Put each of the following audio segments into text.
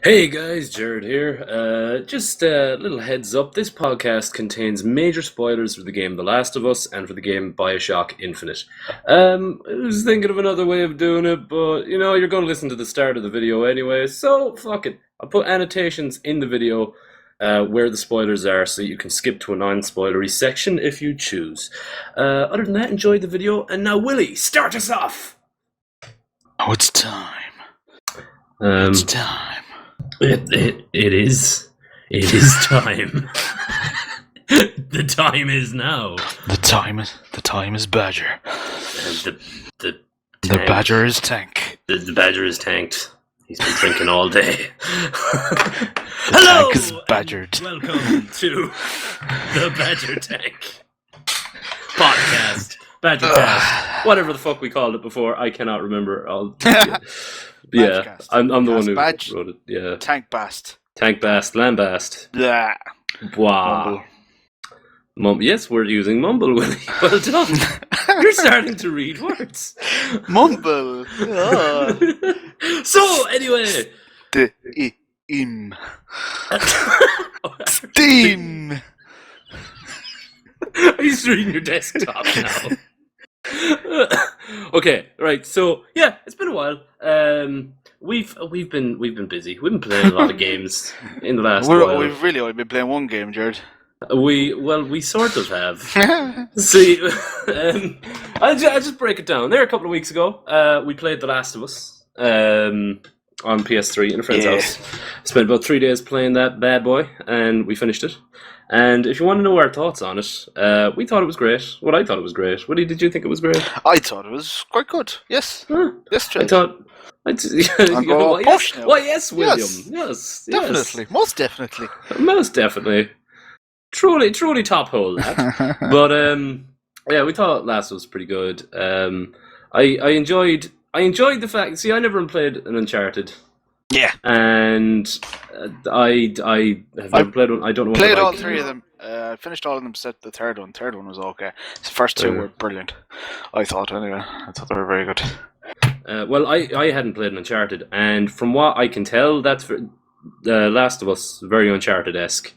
Hey guys, Jared here. Just a little heads up, this podcast contains major spoilers for the game The Last of Us and for the game Bioshock Infinite. I was thinking of another way of doing it, but you're going to listen to the start of the video anyway, so fuck it. I'll put annotations in the video where the spoilers are so you can skip to a non-spoilery section if you choose. Other than that, enjoy the video, and now Willie, start us off! Oh, it's time. It's time. It is. It is time. The time is now. The time is Badger. And the Badger is tank. The Badger is tanked. He's been drinking all day. Hello! Tank is badgered. Welcome to the Badger Tank podcast. Badgercast. Whatever the fuck we called it before, I cannot remember. Yeah, I'm the one who wrote it. Yeah. Tank Bast. Tank Bast, Lambast. Yeah. Wow. Yes, we're using Mumble, Willie. Well done. You're starting to read words. Mumble. So, anyway. Steam. Steam. He's reading your desktop now. Okay, right. So yeah, it's been a while. We've been busy. We've been playing a lot of games in the last while. We've really only been playing one game, Jared. We sort of have. See, I'll just break it down. There a couple of weeks ago, we played The Last of Us on PS3 in a friend's house. Spent about 3 days playing that bad boy, and we finished it. And if you want to know our thoughts on it, we thought it was great. Well, I thought it was great. Willie, did you think it was great? I thought it was quite good. Yes. Yes, Jared. I thought. Yes, William. Yes. Definitely. Most definitely. Most definitely. Truly top hole that. But yeah, we thought Last was pretty good. I enjoyed the fact. See, I never played an Uncharted. Yeah. And I have never played one. I don't know. Played all three of them. I finished all of them except the third one. Third one was okay. The first two were brilliant. I thought anyway. I thought they were very good. Well, I hadn't played an Uncharted, and from what I can tell, that's The Last of Us very Uncharted-esque.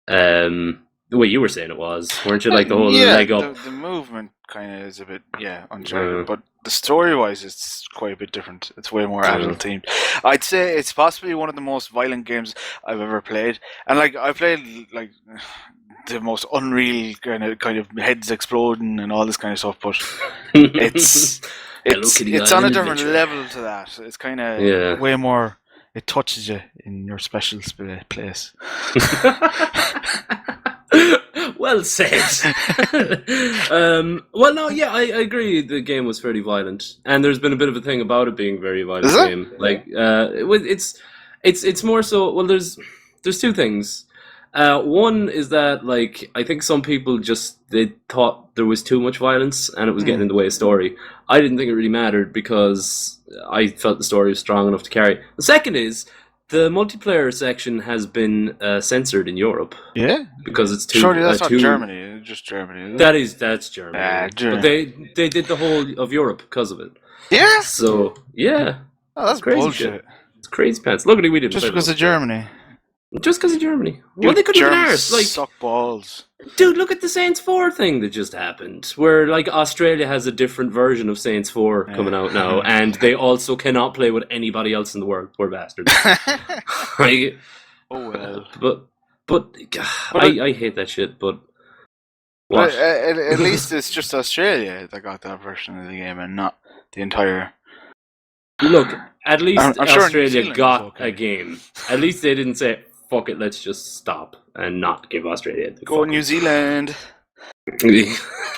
The way you were saying it was, weren't you? Like the whole leg up. The movement kind of is a bit Uncharted, but the story-wise, it's quite a bit different. It's way more adult-themed. I'd say it's possibly one of the most violent games I've ever played, and I played the most unreal kind of heads exploding and all this kind of stuff, but it's on a different level to that. It's kind of way more. It touches you in your special place. Well said. Well, no, yeah, I agree. The game was fairly violent, and there's been a bit of a thing about it being a very violent game. Like, it's more so. Well, there's two things. One is that, like, I think some people they thought there was too much violence and it was getting in the way of story. I didn't think it really mattered because I felt the story was strong enough to carry. The second is the multiplayer section has been censored in Europe. Yeah, because it's too. Surely that's not Germany. It's just Germany. That's Germany. But they did the whole of Europe because of it. Yeah. So yeah. Oh, that's crazy bullshit. Shit. It's crazy pants. Luckily we didn't. Just because of Germany. Just because of Germany. Well, they couldn't have suck balls. Dude, look at the Saints 4 thing that just happened, where Australia has a different version of Saints 4 coming out now, and they also cannot play with anybody else in the world. Poor bastards. Oh well. But I hate that shit. But what? At least it's just Australia that got that version of the game, and not the entire. Look, at least Australia got a game. At least they didn't say, fuck it, let's just stop and not give Australia the Go New Zealand.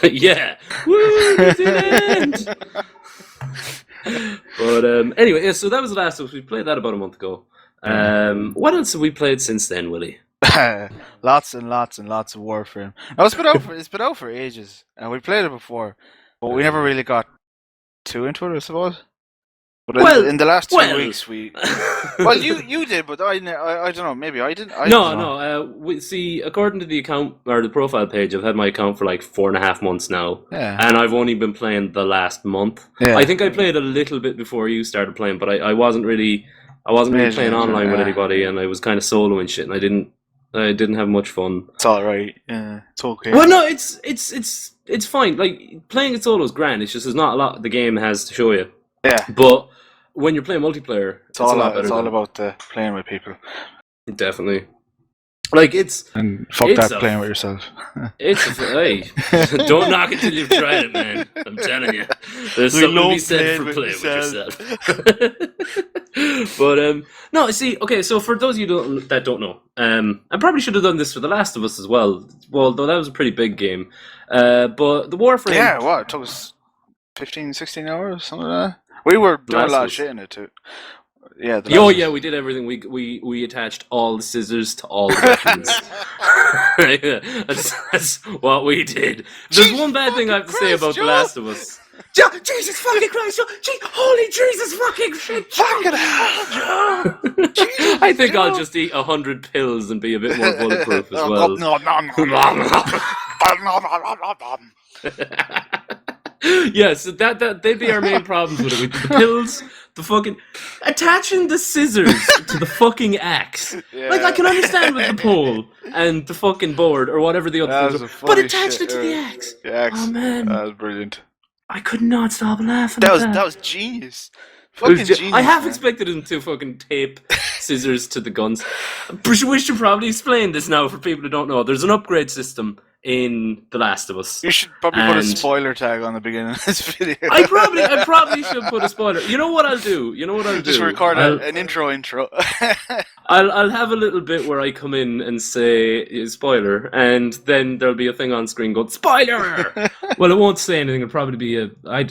Yeah. Woo, New Zealand! But anyway, so that was The Last of Us. We played that about a month ago. What else have we played since then, Willie? Lots and lots and lots of Warframe. Now, it's been out for ages, and we played it before, but we never really got too into it, I suppose. But in the last 2 weeks, we... Well, you did, but I don't know, maybe I didn't. We see, according to the account, or the profile page, I've had my account for like 4.5 months now. Yeah. And I've only been playing the last month. Yeah. I think I played a little bit before you started playing, but I wasn't really I wasn't really Amazing, playing online with yeah. anybody, and I was kind of soloing shit, and I didn't have much fun. It's all right. Yeah, it's okay. Well, no, it's fine. Like playing it solo is grand. It's just there's not a lot the game has to show you. Yeah, But when you're playing multiplayer, it's a lot better. It's all about playing with people. Definitely. Like and fuck it's that playing with yourself. Hey, don't knock it till you've tried it, man. I'm telling you, there's something to be said for playing with yourself. But no, see, okay. So for those of you that don't know, I probably should have done this for The Last of Us as well. Well, though that was a pretty big game. But the Warframe. Yeah, what? It took us 15, 16 hours, something like that. We were doing a lot of shit in it too. Yeah. Yeah, we did everything. We attached all the scissors to all the weapons. That's what we did. There's one bad thing I have to say about The Last of Us. Jesus fucking Christ! Holy Jesus fucking shit! Fucking hell! I think I'll just eat 100 pills and be a bit more bulletproof as well. Yeah, so that they'd be our main problems with it. With the pills, the fucking attaching the scissors to the fucking axe. Yeah. Like I can understand with the pole and the fucking board or whatever the other things are, but attached it to the axe. Oh man, that was brilliant. I could not stop laughing. That was genius. Fucking genius. I half expected him to fucking tape scissors to the guns. We should probably explain this now for people who don't know. There's an upgrade system in The Last of Us. You should probably put a spoiler tag on the beginning of this video. I probably should put a spoiler. You know what I'll do? Just record an intro. I'll have a little bit where I come in and say spoiler, and then there'll be a thing on screen going spoiler. Well, it won't say anything. It'll probably be I'll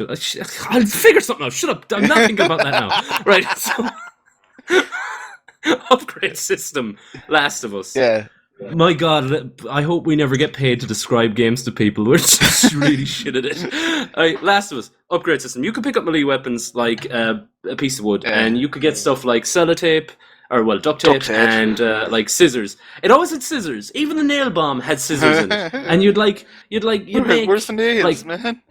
figure something out. Shut up! I'm not thinking about that now. Right? So, upgrade system, Last of Us. Yeah. My God, I hope we never get paid to describe games to people. We're just really shit at it. Last of Us, upgrade system. You could pick up melee weapons like a piece of wood, and you could get stuff like sellotape, or duct tape. And like scissors. It always had scissors. Even the nail bomb had scissors in it. And you'd make where's the nails, man?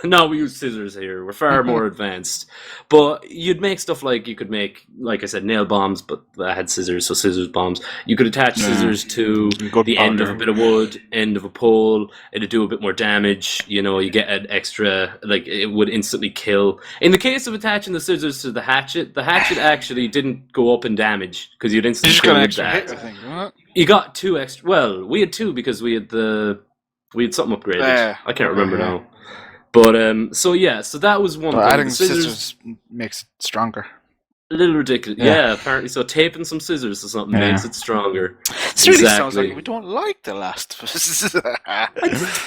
No, we use scissors here. We're far more advanced. But you'd make stuff like you could make, like I said, nail bombs, but that had scissors, so scissors bombs. You could attach scissors to the end of a bit of wood, end of a pole. It'd do a bit more damage. You know, you get an extra, like it would instantly kill. In the case of attaching the scissors to the hatchet actually didn't go up in damage because you'd instantly kill with that. Hit, you got 2 extra. Well, we had 2 because we had something upgraded. I can't remember now. But so that was one thing. Adding scissors makes it stronger. A little ridiculous. Yeah, apparently so. Taping some scissors or something makes it stronger. It really sounds like we don't like The Last of Us.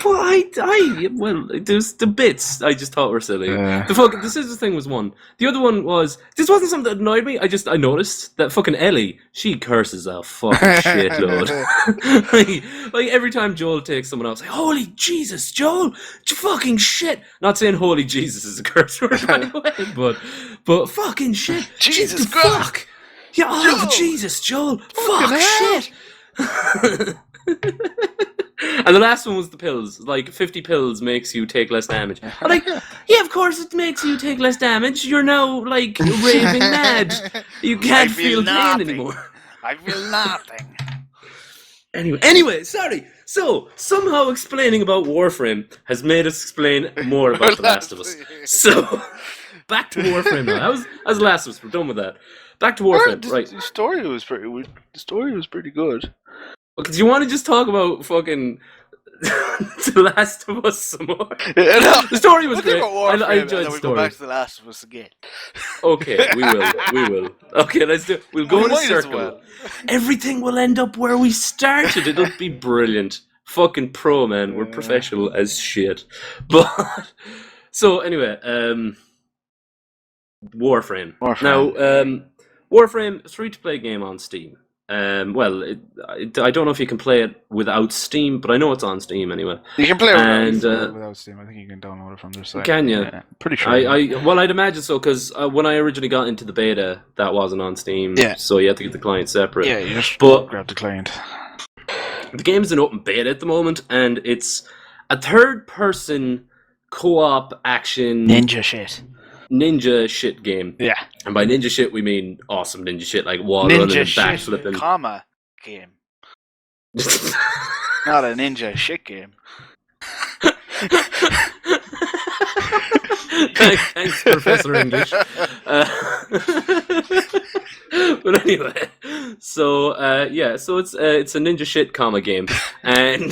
Well, there's the bits I just thought were silly. The scissors thing was one. The other one was, this wasn't something that annoyed me. I noticed that fucking Ellie, she curses a fucking shitload. like every time Joel takes someone else, like, holy Jesus, Joel, fucking shit. Not saying holy Jesus is a curse word, by the way, but fucking shit. Jesus, fuck! Yeah, Jesus, Joel! Fuck, shit! And the last one was the pills. Like, 50 pills makes you take less damage. I'm like, yeah, of course it makes you take less damage. You're now, like, raving mad. You can't feel pain anymore. I feel nothing. Anyway, sorry. So, somehow explaining about Warframe has made us explain more about The Last of Us. So... Back to Warframe now. That was Last of Us. We're done with that. Back to Warframe. Right. The story was pretty good. Okay, do you want to just talk about fucking The Last of Us some more? No, the story was great. I enjoyed the story. We'll go back to The Last of Us again. Okay, we will. Okay, let's do it. We'll go in a circle. Well. Everything will end up where we started. It'll be brilliant. Fucking pro, man. We're professional as shit. But so anyway, Warframe. Now, Warframe, it's a free-to-play game on Steam. I don't know if you can play it without Steam, but I know it's on Steam anyway. You can play it without Steam. I think you can download it from their site. Can you? Yeah, pretty sure. I'd imagine so, because when I originally got into the beta, that wasn't on Steam. Yeah. So you had to get the client separate. Yeah, you just grab the client. The game's in open beta at the moment, and it's a third-person co-op action... Ninja shit. ninja shit game. Yeah. And by ninja shit, we mean awesome ninja shit, like wall running and backflipping. Comma game. Not a ninja shit game. Thanks, Professor English. But anyway, so it's a ninja shit comma game, and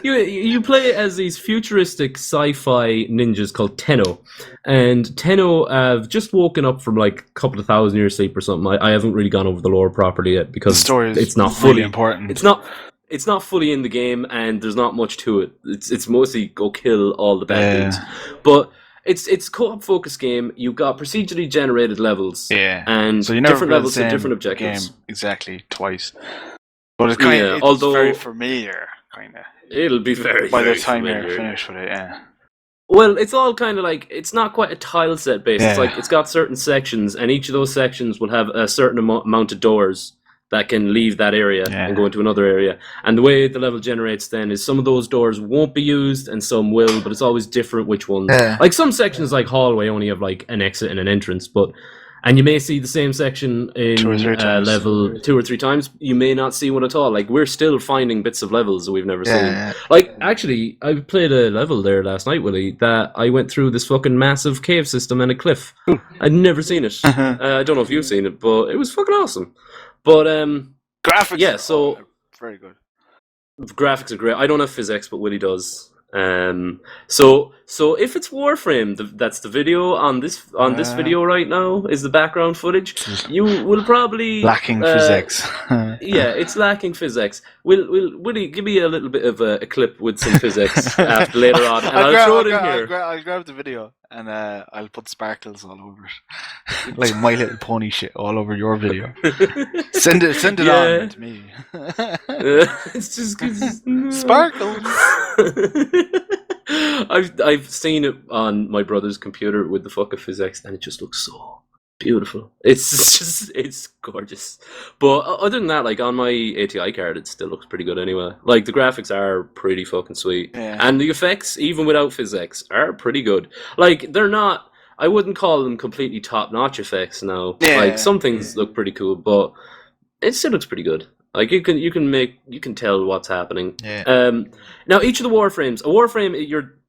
you play as these futuristic sci-fi ninjas called Tenno, and Tenno have just woken up from like a couple of 1,000 years sleep or something. I haven't really gone over the lore properly yet because the story it's not fully really important. It's not fully in the game, and there's not much to it. It's mostly go kill all the bad dudes, but. It's co-op focused game. You've got procedurally generated levels, and so you never different levels have different objectives. Game exactly twice, but it's kind of although very familiar, kind of. It'll be by the time familiar. you're finished with it. Yeah. Well, it's all kind of like it's not quite a tile set base. It's like it's got certain sections, and each of those sections will have a certain amount of doors that can leave that area and go into another area. And the way the level generates then is some of those doors won't be used and some will, but it's always different which ones. Like some sections like hallway only have like an exit and an entrance, and you may see the same section in level 2 or 3 times. You may not see one at all. Like we're still finding bits of levels that we've never seen. Yeah. Like actually, I played a level there last night, Willie, that I went through this fucking massive cave system and a cliff. I'd never seen it. I don't know if you've seen it, but it was fucking awesome. But graphics, so very good. Graphics are great. I don't have physics, but Willie does. So if it's Warframe, that's the video on this video right now is the background footage. You will probably lacking physics. Yeah, it's lacking physics. Willie, give me a little bit of a clip with some physics after later on, and I'll throw it in here. I'll grab the video and I'll put sparkles all over it, like My Little Pony shit all over your video. Send it on to me. It's just sparkles. I've seen it on my brother's computer with the fucking physics, and it just looks so beautiful. It's gorgeous. But other than that, like on my ATI card, it still looks pretty good anyway. Like the graphics are pretty fucking sweet, and the effects, even without physics, are pretty good. Like they're not. I wouldn't call them completely top-notch effects now. Like some things look pretty cool, but it still looks pretty good. Like you can tell what's happening. Now each of the warframes, a warframe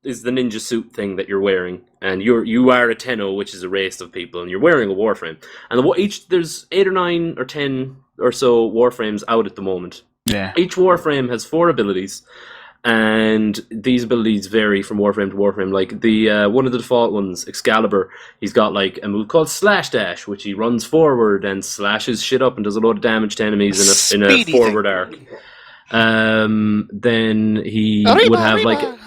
is the ninja suit thing that you're wearing, and you are a Tenno, which is a race of people, and you're wearing a warframe. And there's 8 or 9 or 10 or so warframes out at the moment. Yeah. Each warframe has 4 abilities, and these abilities vary from warframe to warframe. Like the one of the default ones, Excalibur, he's got like a move called Slash Dash, which he runs forward and slashes shit up and does a lot of damage to enemies in a forward arc. Then he would have like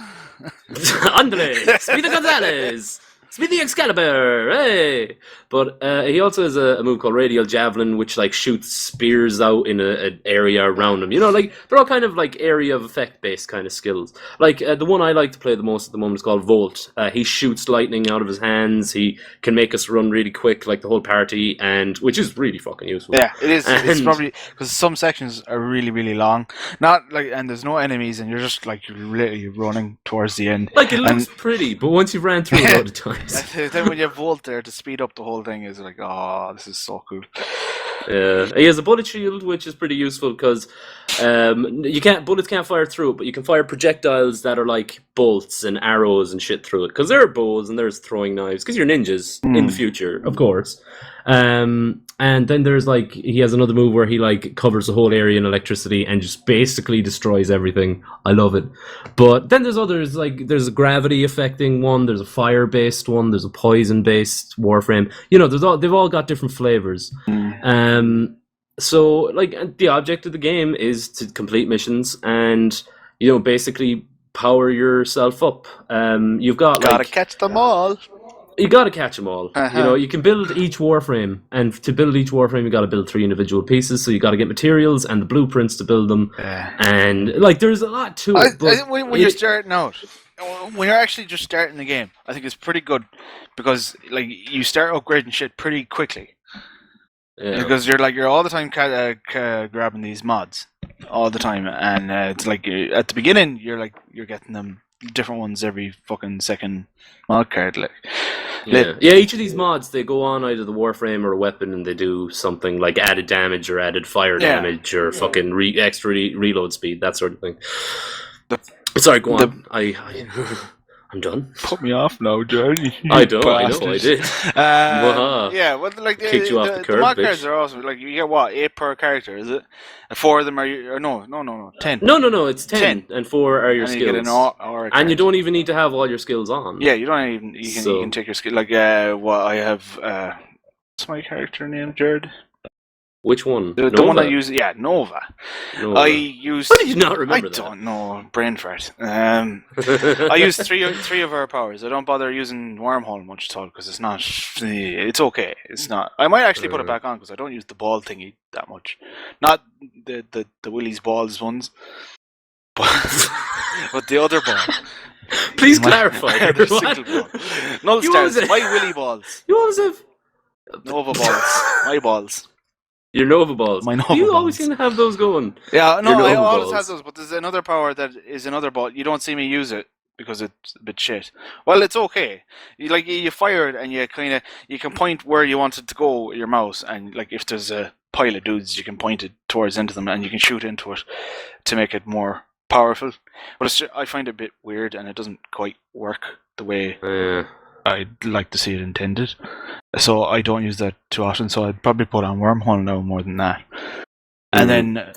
Andre, Speedy Gonzalez, Speedy Excalibur, hey! But he also has a move called Radial Javelin, which like shoots spears out in an area around him. You know, like they're all kind of like area of effect based kind of skills. Like the one I like to play the most at the moment is called Volt. He shoots lightning out of his hands. He can make us run really quick, like the whole party, and which is really fucking useful. Yeah, it is. It's probably because some sections are really, really long. Not like, and there's no enemies, and you're just like you're literally running towards the end. Like it looks pretty, but once you've ran through a lot of times, then when you have Volt there to speed up the whole thing, is like, oh, this is so cool. Yeah, he has a bullet shield, which is pretty useful because bullets can't fire through it, but you can fire projectiles that are like bolts and arrows and shit through it. Because there are bows and there's throwing knives. Because you're ninjas in the future, of course. And then there's like he has another move where he like covers the whole area in electricity and just basically destroys everything. I love it. But then there's others, like there's a gravity affecting one, there's a fire based one, there's a poison based warframe. You know, they've all got different flavors. So like the object of the game is to complete missions and basically power yourself up. You've gotta catch them all. You gotta catch them all. You can build each warframe, and to build each warframe, you gotta build 3 individual pieces. So you gotta get materials and the blueprints to build them. And like, there's a lot to it. I think when you're starting out, when you're actually just starting the game, I think it's pretty good because like you start upgrading shit pretty quickly. Because you're all the time grabbing these mods all the time, and it's like at the beginning you're getting them different ones every fucking second mod card. Like, yeah, each of these mods, they go on either the Warframe or a weapon, and they do something like added damage or added fire damage or fucking extra reload speed, that sort of thing. Sorry, go on. I'm done. Put me off now, Johnny. I know, I did. Yeah, well, like kicked you off the curb, mod bitch. cards are awesome. Like, you get what, 8 per character, is it? And 4 of them are no, 10. No, it's 10, and 4 are your and skills. You get an aura and you don't even need to have all your skills on. Yeah, you don't even. You can take your skill. Like, what I have. What's my character name, Jared? Which one? The one I use, Nova. I use. How did you not remember that? I don't know, brain fart. I use three of our powers. I don't bother using Wormhole much at all because it's not. It's okay. It's not. I might actually put it back on because I don't use the ball thingy that much. Not the Willy's balls ones, but the other ball. Please clarify. Null stars. My Willy balls. You always have Nova balls. My balls. Your Nova balls. My Nova you balls. always seem to have those going. Yeah, no, I always balls. have those, but there's another power that is another ball. You don't see me use it because it's a bit shit. Well, it's okay. You fire it and you can point where you want it to go with your mouse, and like if there's a pile of dudes, you can point it towards into them and you can shoot into it to make it more powerful. But I find it a bit weird and it doesn't quite work the way I'd like to see it intended. So I don't use that too often, so I'd probably put on Wormhole now more than that. And then,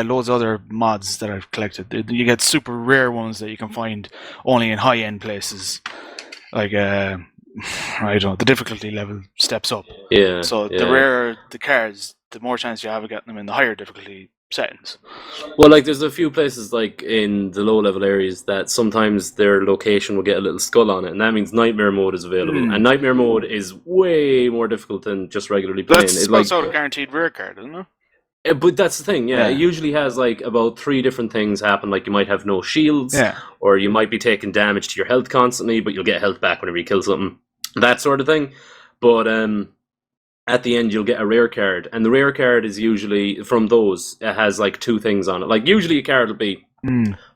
loads of other mods that I've collected. You get super rare ones that you can find only in high-end places. Like, I don't know, the difficulty level steps up. Yeah. So the rarer the cards, the more chance you have of getting them in the higher difficulty settings. Well, like there's a few places like in the low level areas that sometimes their location will get a little skull on it, and that means nightmare mode is available. And nightmare mode is way more difficult than just regularly playing. That's also a guaranteed rare card, isn't it? But that's the thing, it usually has like about 3 different things happen. Like you might have no shields, or you might be taking damage to your health constantly, but you'll get health back whenever you kill something. That sort of thing. But at the end, you'll get a rare card, and the rare card is usually from those. It has like 2 things on it. Like usually, a card will be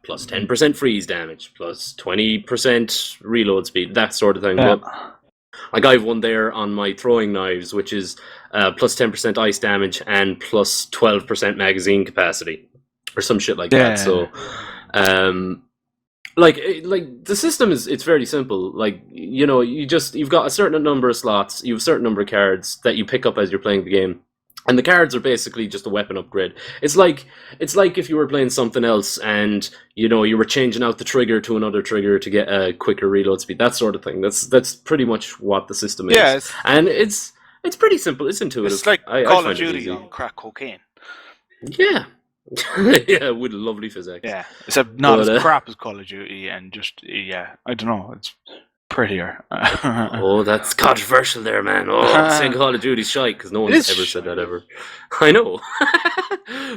plus 10% freeze damage, plus 20% reload speed, that sort of thing. But like I have one there on my throwing knives, which is plus 10% ice damage and plus 12% magazine capacity, or some shit like that. So, like the system it's very simple. Like you've got a certain number of slots, you have a certain number of cards that you pick up as you're playing the game, and the cards are basically just a weapon upgrade. It's like if you were playing something else and you were changing out the trigger to another trigger to get a quicker reload speed, that sort of thing. That's pretty much what the system is. Yeah, and it's pretty simple. It's intuitive. It's like Call of Duty on crack cocaine. Yeah. Yeah, with lovely physics. Yeah, except not as crap as Call of Duty, and just I don't know, it's prettier. Oh, that's controversial there, man. Oh, saying Call of Duty's shite because no one's ever said that ever. I know.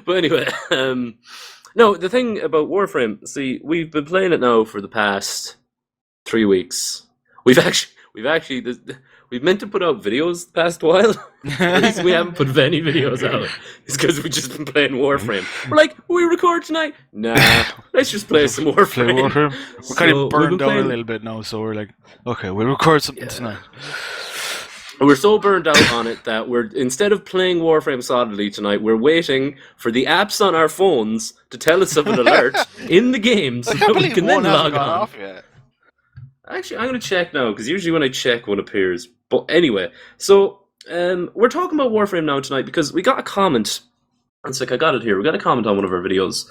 But anyway, no, the thing about Warframe, see, we've been playing it now for the past 3 weeks. We've meant to put out videos the past while. At least we haven't put any videos out. It's because we've just been playing Warframe. We're like, we record tonight? Nah, let's just play some Warframe. We're kind of burned down a little bit now, so we're like, okay, we'll record something tonight. We're so burned out on it that instead of playing Warframe solidly tonight, we're waiting for the apps on our phones to tell us of an alert in the game so that we can then log on. Off yet. Actually, I'm going to check now, because usually when I check, one appears. But anyway, so we're talking about Warframe now tonight because we got a comment. It's like, I got it here. We got a comment on one of our videos.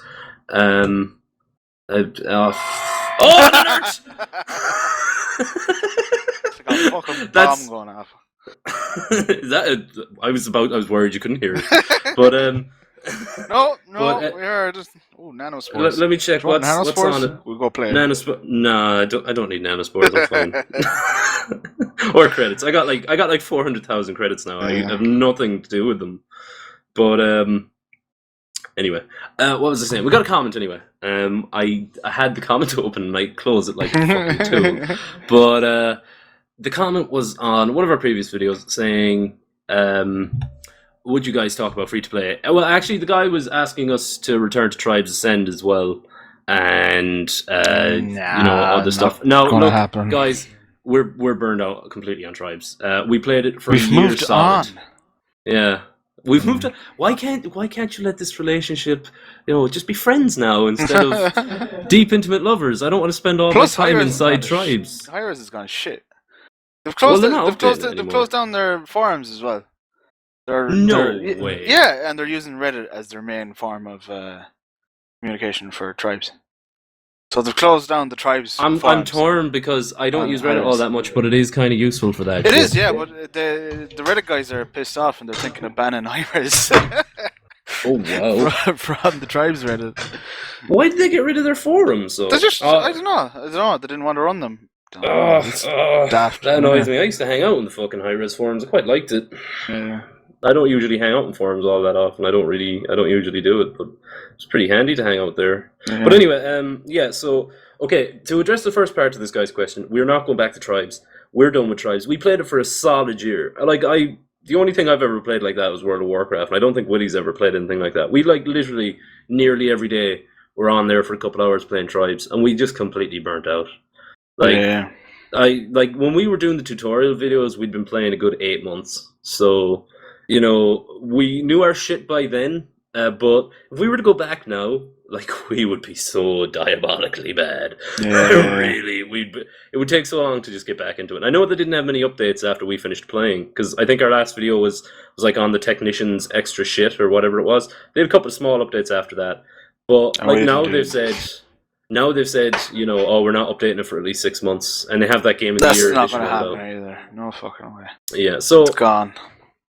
Oh, an alert! It's like a fucking bomb going off. Is that I was worried you couldn't hear it. But No, we heard. Nanospores. Let me check what's on it. We'll go play it. Nah, I don't need nanospores. I'm fine. Or credits. I got like 400,000 credits now. I have nothing to do with them. But anyway, what was I saying? We got a comment anyway. I had the comment open and I closed it like fucking 2. But the comment was on one of our previous videos saying, would you guys talk about free-to-play? Well, actually, the guy was asking us to return to Tribes Ascend as well. and other stuff. Not Now, look, happen. guys, we're burned out completely on Tribes. We played it for We've years moved solid. on. Yeah, we've moved on. Why can't you let this relationship, just be friends now instead of deep intimate lovers? I don't want to spend all my time inside Tribes. Hi-Res has gone shit. They've closed down their forums as well. No way. Yeah, and they're using Reddit as their main form of communication for Tribes. So they've closed down the Tribes. I'm torn because I don't use Reddit all that much, but it is kind of useful for that. It is, yeah. But the Reddit guys are pissed off and they're thinking of banning Hi-Res. Oh wow! from the Tribes Reddit. Why did they get rid of their forums? So? They just, I don't know. They didn't want to run them. That annoys me. I used to hang out in the fucking Hi-Res forums. I quite liked it. Yeah. I don't usually hang out in forums all that often. I don't usually do it, but it's pretty handy to hang out there. Yeah. But anyway, so, okay, to address the first part of this guy's question, we're not going back to Tribes. We're done with Tribes. We played it for a solid year. The only thing I've ever played like that was World of Warcraft, and I don't think Woody's ever played anything like that. We, literally, nearly every day, were on there for a couple hours playing Tribes, and we just completely burnt out. Yeah. When we were doing the tutorial videos, we'd been playing a good 8 months, so... we knew our shit by then, but if we were to go back now, we would be so diabolically bad. Yeah. Really, it would take so long to just get back into it. I know they didn't have many updates after we finished playing, because I think our last video was on the technician's extra shit, or whatever it was. They had a couple of small updates after that, but now they've said, we're not updating it for at least 6 months, and they have that game of the year edition. That's not going to happen either. No fucking way. Yeah, so... It's gone.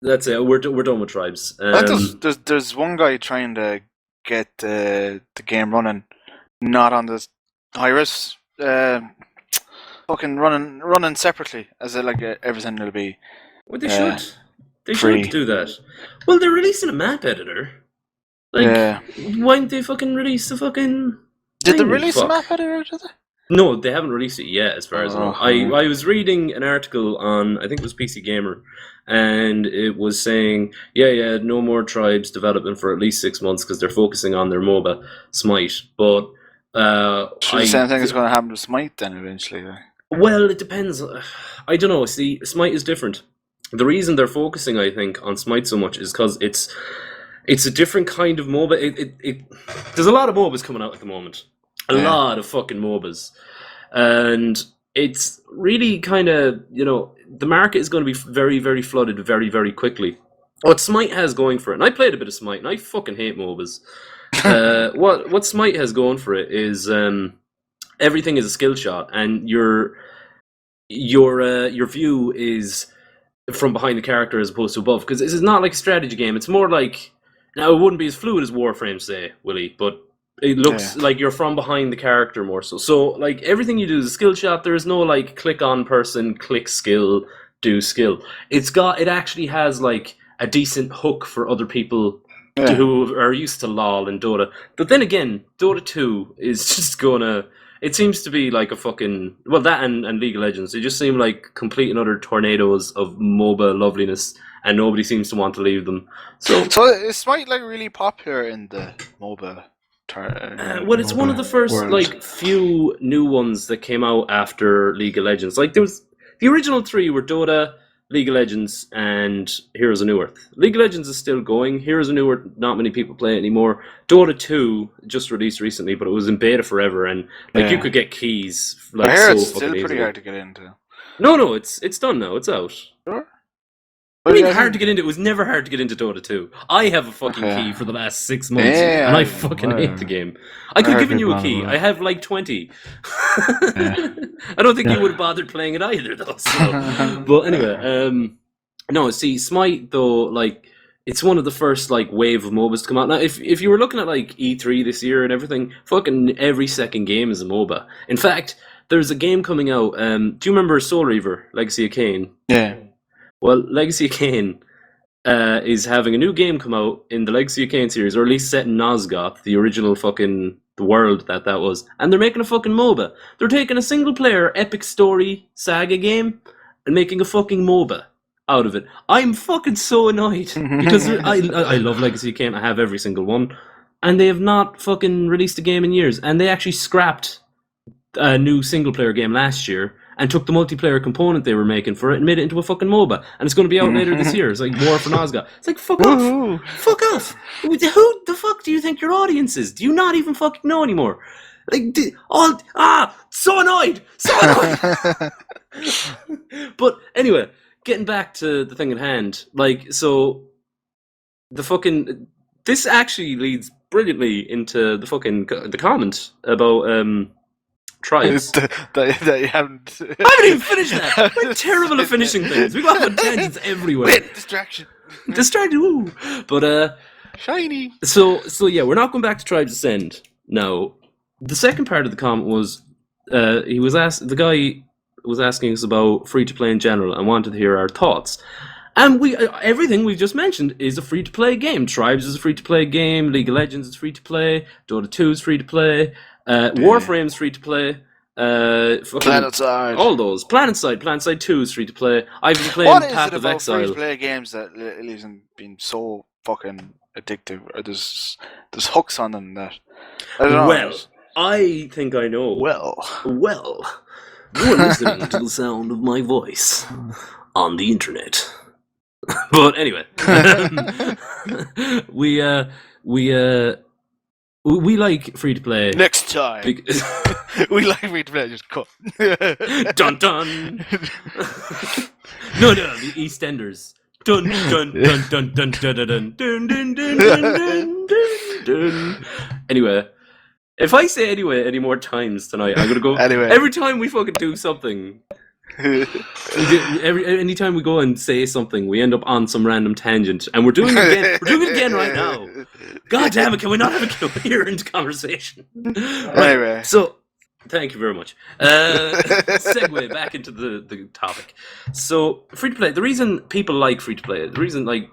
That's it. We're done with Tribes. There's one guy trying to get the game running, not on the Hi-Res, fucking running separately, as everything will be. Well, they should. They should do that. Well, they're releasing a map editor. Why didn't they fucking release the fucking? Did they release a map editor? Did they? No, they haven't released it yet, as far as I know. I was reading an article on, I think it was PC Gamer, and it was saying, no more Tribes development for at least 6 months because they're focusing on their MOBA, Smite. But the same thing is going to happen to Smite then eventually. Well, it depends. I don't know. See, Smite is different. The reason they're focusing, I think, on Smite so much is because it's a different kind of MOBA. There's a lot of MOBAs coming out at the moment. A lot of fucking MOBAs. And it's really kind of, the market is going to be very, very flooded very, very quickly. What Smite has going for it, and I played a bit of Smite, and I fucking hate MOBAs. What Smite has going for it is everything is a skill shot, and your view is from behind the character as opposed to above. Because this is not like a strategy game. It's more like, now it wouldn't be as fluid as Warframe, say, Willie, but it looks like you're from behind the character more so. So, everything you do is a skill shot. There is no, click on person, click skill, do skill. It actually has, a decent hook for other people who are used to LoL and Dota. But then again, Dota 2 is just gonna... It seems to be like a fucking... Well, that and League of Legends. They just seem like complete and utter tornadoes of MOBA loveliness, and nobody seems to want to leave them. So is Smite, really popular in the MOBA... well, it's one of the first few new ones that came out after League of Legends. There was the original 3 were Dota, League of Legends, and Heroes of New Earth. League of Legends is still going. Heroes of New Earth, not many people play it anymore. Dota 2 just released recently, but it was in beta forever, and you could get keys. I hear it's still pretty hard to get into. No, it's done now. It's out. Sure. I mean, hard to get into. It was never hard to get into Dota 2. I have a fucking key for the last 6 months, and I fucking hate the game. I could have given you a key. I have 20. I don't think you would have bothered playing it either, though. So. But anyway, no. See, Smite though, it's one of the first wave of MOBAs to come out. Now, if you were looking at E3 this year and everything, fucking every second game is a MOBA. In fact, there's a game coming out. Do you remember Soul Reaver: Legacy of Kain? Yeah. Well, Legacy of Kain is having a new game come out in the Legacy of Kain series, or at least set in Nosgoth, the original fucking the world that was, and they're making a fucking MOBA. They're taking a single-player epic story saga game and making a fucking MOBA out of it. I'm fucking so annoyed because I love Legacy of Kain. I have every single one, and they have not fucking released a game in years. And they actually scrapped a new single-player game last year and took the multiplayer component they were making for it and made it into a fucking MOBA. And it's going to be out later this year. It's like War for Nazga. It's like, fuck off. Fuck off. Who the fuck do you think your audience is? Do you not even fucking know anymore? Like, so annoyed. So annoyed. But anyway, getting back to the thing at hand. Like, so this actually leads brilliantly into the comment about tribes. that you haven't. I haven't even finished that. We're terrible at finishing things. We got on tangents everywhere. Wait, distraction. Ooh. But shiny. So yeah, we're not going back to Tribes Ascend. No. The second part of the comment was the guy was asking us about free to play in general and wanted to hear our thoughts. And everything we've just mentioned is a free to play game. Tribes is a free to play game. League of Legends is free to play. Dota 2 is free to play. Warframe is free to play. PlanetSide. All those. PlanetSide 2 is free to play. I've been playing Path of Exile. What is it about free to play games that isn't being so fucking addictive? Or there's hooks on them that I don't know. Well, I think I know. Well, you're listening to the sound of my voice on the internet. But anyway, we like free to play. Next time, we like free to play. Just cut. Dun dun. No, the EastEnders. Dun dun dun dun dun dun dun dun dun dun dun dun. Anyway, if I say anyway any more times tonight, I'm gonna go. Anyway. Every time we fucking do something. Anytime we go and say something, we end up on some random tangent, and we're doing it again. We're doing it again right now. God damn it! Can we not have a coherent conversation? Anyway, so thank you very much. Segue back into the topic. So free to play. The reason people like free to play, the reason I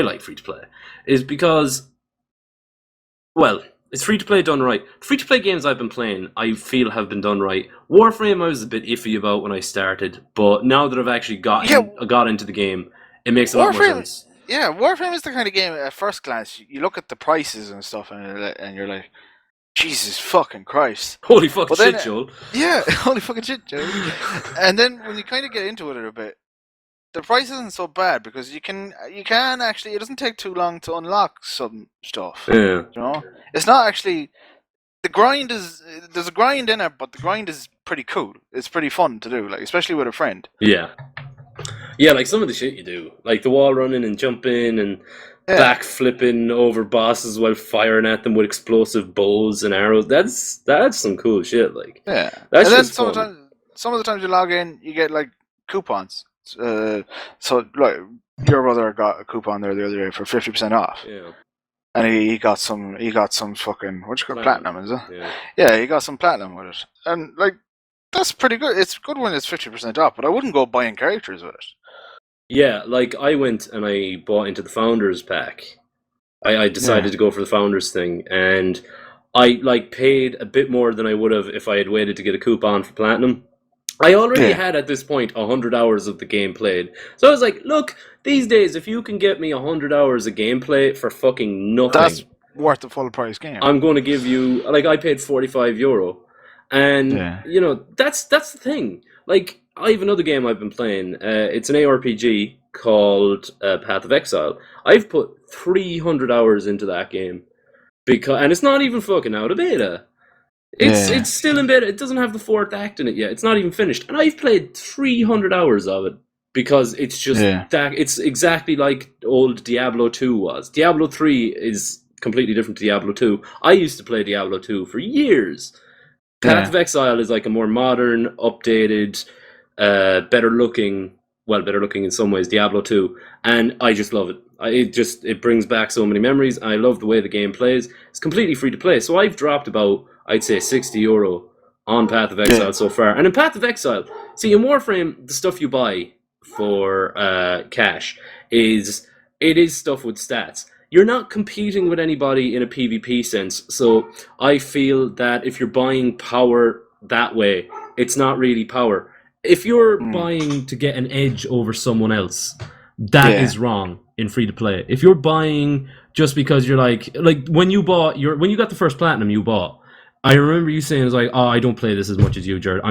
like free to play, is because, well, it's free to play done right. Free to play games I've been playing, I feel have been done right. Warframe I was a bit iffy about when I started, but now that I've actually got into the game, it makes a lot more sense. Yeah, Warframe is the kind of game at first glance you look at the prices and stuff, and you're like, Jesus fucking Christ! Holy fucking shit, Joel! Yeah, holy fucking shit, Joel! And then when you kind of get into it a bit, the price isn't so bad because you can actually. It doesn't take too long to unlock some stuff. Yeah, you know, it's not actually. The grind there's a grind in it, but the grind is pretty cool. It's pretty fun to do, like especially with a friend. Yeah, like some of the shit you do, like the wall running and jumping and back flipping over bosses while firing at them with explosive bows and arrows. That's some cool shit. Like that's and then some of the times you log in, you get like coupons. So like your brother got a coupon there the other day for 50% off. Yeah. And he got some fucking platinum, is it? Yeah, he got some platinum with it. And like that's pretty good. It's good when it's 50% off, but I wouldn't go buying characters with it. Yeah, like I went and I bought into the Founders pack. I decided to go for the Founders thing, and I like paid a bit more than I would have if I had waited to get a coupon for platinum. I already had at this point 100 hours of the game played. So I was like, look, these days, if you can get me 100 hours of gameplay for fucking nothing... That's worth the full price game. I'm going to give you... Like, I paid €45. And, you know, that's the thing. Like, I have another game I've been playing. It's an ARPG called Path of Exile. I've put 300 hours into that game. And it's not even fucking out of beta. It's still in beta. It doesn't have the fourth act in it yet. It's not even finished. And I've played 300 hours of it because it's just that it's exactly like old Diablo 2 was. Diablo 3 is completely different to Diablo 2. I used to play Diablo 2 for years. Path of Exile is like a more modern, updated, better looking in some ways, Diablo 2. And I just love it. It brings back so many memories. I love the way the game plays. It's completely free to play. So I've dropped about, I'd say, €60 on Path of Exile so far. And in Path of Exile, see, in Warframe, the stuff you buy for cash is stuff with stats. You're not competing with anybody in a PvP sense. So I feel that if you're buying power that way, it's not really power. If you're buying to get an edge over someone else, That is wrong in free to play. If you're buying just because you're like when you got the first platinum you bought, I remember you saying, it was like, oh, I don't play this as much as you, Jared.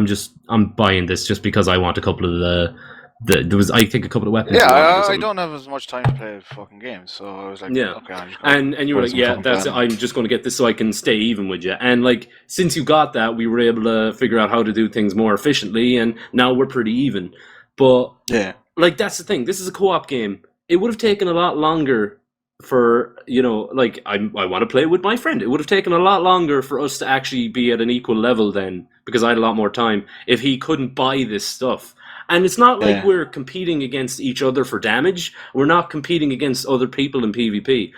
I'm buying this just because I want a couple of there was, I think, a couple of weapons. Yeah, I don't have as much time to play fucking games, so I was like, yeah. Okay, I'm just and you were like, yeah, that's it. I'm just going to get this so I can stay even with you. And like, since you got that, we were able to figure out how to do things more efficiently, and now we're pretty even. But yeah, like, that's the thing. This is a co-op game. It would have taken a lot longer for, like, I want to play with my friend. It would have taken a lot longer for us to actually be at an equal level then, because I had a lot more time, if he couldn't buy this stuff. And it's not like we're competing against each other for damage. We're not competing against other people in PvP.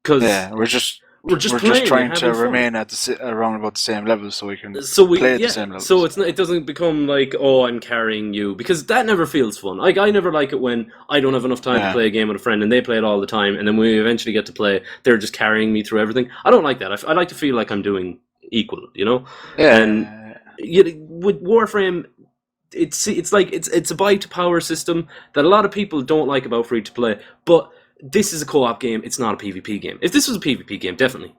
Because we're just playing, trying to remain at around about the same level, so we can play at the same level. So it doesn't become like, oh, I'm carrying you, because that never feels fun. Like, I never like it when I don't have enough time to play a game with a friend and they play it all the time, and then when we eventually get to play, they're just carrying me through everything. I don't like that. I like to feel like I'm doing equal, Yeah. And with Warframe, it's a buy to power system that a lot of people don't like about free to play, but this is a co-op game. It's not a PvP game. If this was a PvP game, definitely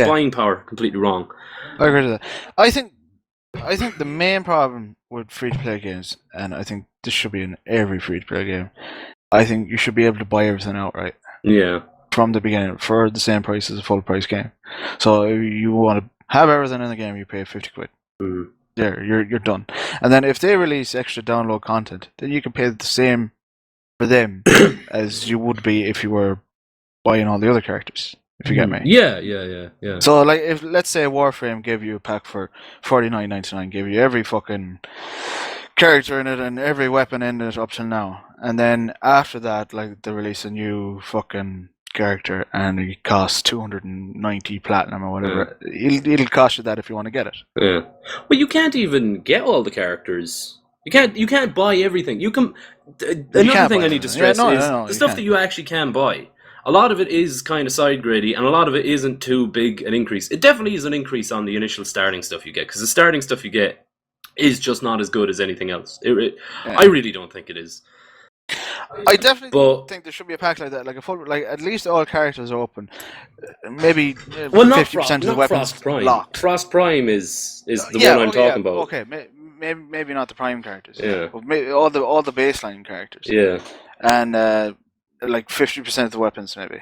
buying power, completely wrong. I agree with that. I think the main problem with free to play games, and I think this should be in every free to play game, I think you should be able to buy everything outright. Yeah. From the beginning for the same price as a full price game. So if you want to have everything in the game, you pay 50 quid. Mm. There, you're done. And then if they release extra download content, then you can pay the same for them as you would be if you were buying all the other characters. If you get me. Yeah. So like, if let's say Warframe gave you a pack for $49.99, gave you every fucking character in it and every weapon in it up till now, and then after that, like, they release a new fucking character and it costs 290 platinum or whatever. It'll cost you that if you want to get it. Yeah. Well, you can't even get all the characters. You can't buy everything. You can. Another thing I need to stress is the stuff that you actually can buy. A lot of it is kind of side grady, and a lot of it isn't too big an increase. It definitely is an increase on the initial starting stuff you get, because the starting stuff you get is just not as good as anything else. I really don't think it is. I definitely think there should be a pack like that, like a full, like at least all characters are open. Maybe 50% of the weapons Frost Prime. locked. Frost Prime is the one I'm talking about. Okay, maybe not the Prime characters. Yeah. But maybe all the baseline characters. Yeah. And like 50% of the weapons, maybe.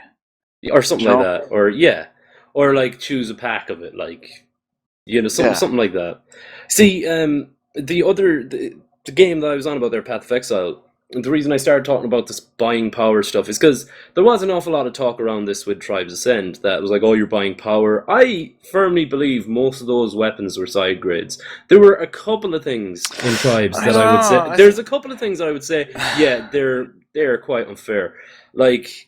Or something like that. Or like choose a pack of it, like, something like that. See, the game that I was on about there, Path of Exile. The reason I started talking about this buying power stuff is because there was an awful lot of talk around this with Tribes Ascend that was like, oh, you're buying power. I firmly believe most of those weapons were side grades. There were a couple of things in Tribes that I would say. There's a couple of things that I would say, yeah, they're quite unfair. Like,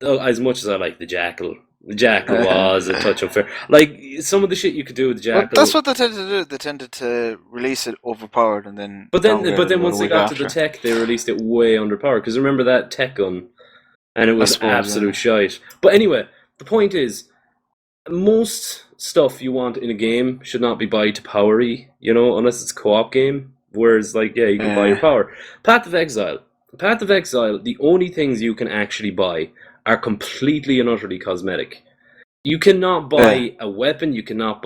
as much as I like the Jackal. The Jackal was a touch unfair. Like, some of the shit you could do with the Jackal. But that's what they tended to do. They tended to release it overpowered and then. But then once they got to the tech, they released it way underpowered. Because remember that tech gun, and it was absolute shite. But anyway, the point is, most stuff you want in a game should not be buy to powery, unless it's a co-op game. Whereas, like, you can buy your power. Path of Exile, the only things you can actually buy are completely and utterly cosmetic. You cannot buy a weapon. You cannot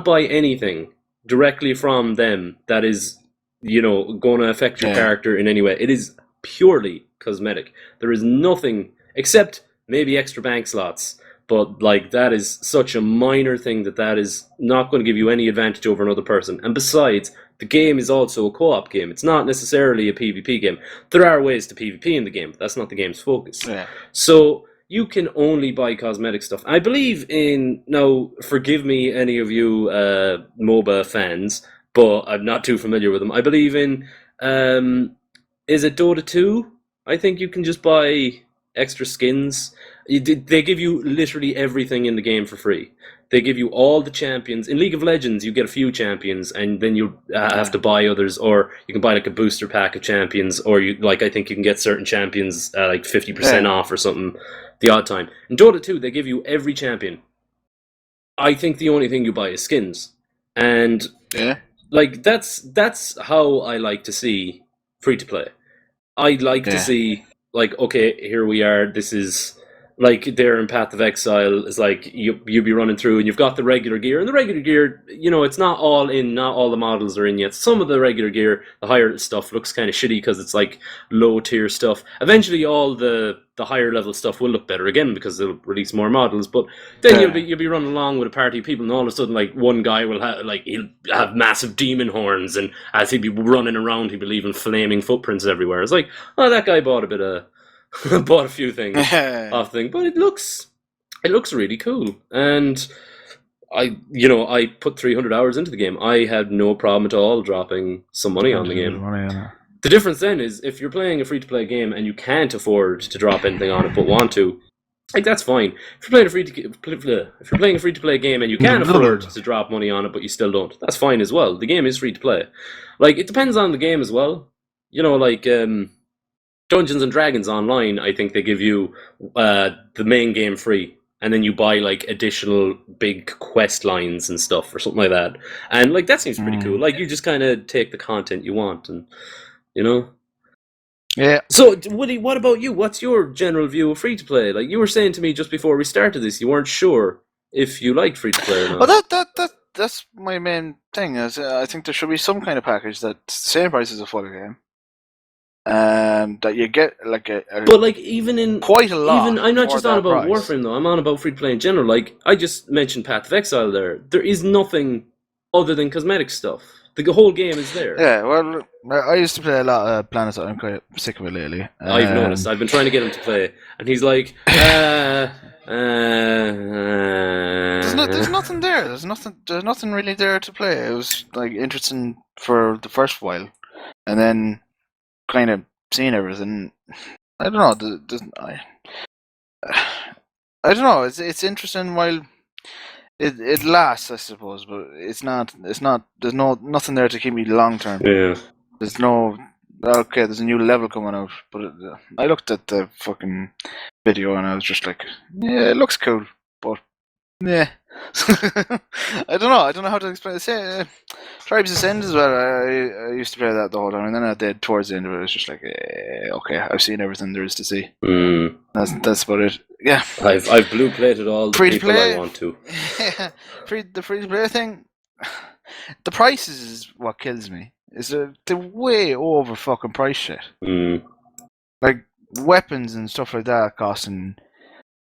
buy anything directly from them that is, going to affect your character in any way. It is purely cosmetic. There is nothing except maybe extra bank slots, but like, that is such a minor thing that is not going to give you any advantage over another person. And besides, the game is also a co-op game. It's not necessarily a PvP game. There are ways to PvP in the game, but that's not the game's focus. Yeah. So you can only buy cosmetic stuff. I believe in, now, forgive me any of you MOBA fans, but I'm not too familiar with them. I believe in, is it Dota 2? I think you can just buy extra skins. They give you literally everything in the game for free. They give you all the champions. In League of Legends, you get a few champions, and then you have to buy others, or you can buy like a booster pack of champions, or I think you can get certain champions like 50% off or something the odd time. In Dota 2, they give you every champion. I think the only thing you buy is skins. And like, that's how I like to see free to play. I'd like to see like, okay, here we are. This is like there in Path of Exile is like you be running through and you've got the regular gear, and the regular gear, it's not all the models are in yet. Some of the regular gear, the higher stuff, looks kind of shitty because it's like low tier stuff. Eventually, all the higher level stuff will look better again because they'll release more models. But then you'll be running along with a party of people, and all of a sudden, like one guy will he'll have massive demon horns, and as he'd be running around, he'd be leaving flaming footprints everywhere. It's like, oh, that guy bought bought a few things off thing, but it looks really cool. And I put 300 hours into the game. I had no problem at all dropping some money on the game. The difference then is if you're playing a free-to-play game and you can't afford to drop anything on it but want to, like, that's fine. If you're playing a free-to-play game and you can't afford to drop money on it but you still don't, that's fine as well. The game is free-to-play. Like, it depends on the game as well. Like Dungeons and Dragons Online, I think they give you the main game free, and then you buy like additional big quest lines and stuff or something like that. And like that seems pretty cool. Like you just kind of take the content you want, and Yeah. So, Woody, what about you? What's your general view of free to play? Like you were saying to me just before we started this, you weren't sure if you liked free to play or not. Well, that's my main thing. Is I think there should be some kind of package that's the same price as a full game. That you get like but like even in quite a lot. Even I'm not just on about price. Warframe though. I'm on about free to play in general. Like I just mentioned Path of Exile there. There is nothing other than cosmetic stuff. The whole game is there. Yeah, well, I used to play a lot of Planets. I'm quite sick of it lately. I've noticed. I've been trying to get him to play, and he's like, There's nothing there. There's nothing really there to play. It was like interesting for the first while, and then kind of seeing everything. I don't know. I don't know. It's interesting while it lasts, I suppose, but it's not. There's nothing there to keep me long term. Yeah. There's no. Okay, there's a new level coming out, but I looked at the fucking video and I was just like, yeah, it looks cool, but yeah. I don't know how to explain it. Tribes Ascend as well. I used to play that the whole time, and then towards the end of it, it was just like, okay, I've seen everything there is to see. That's about it. Yeah, I've blue plated all the people I want to. Yeah, the free to play thing. The prices is what kills me. Is they're way over fucking price shit. Like weapons and stuff like that costing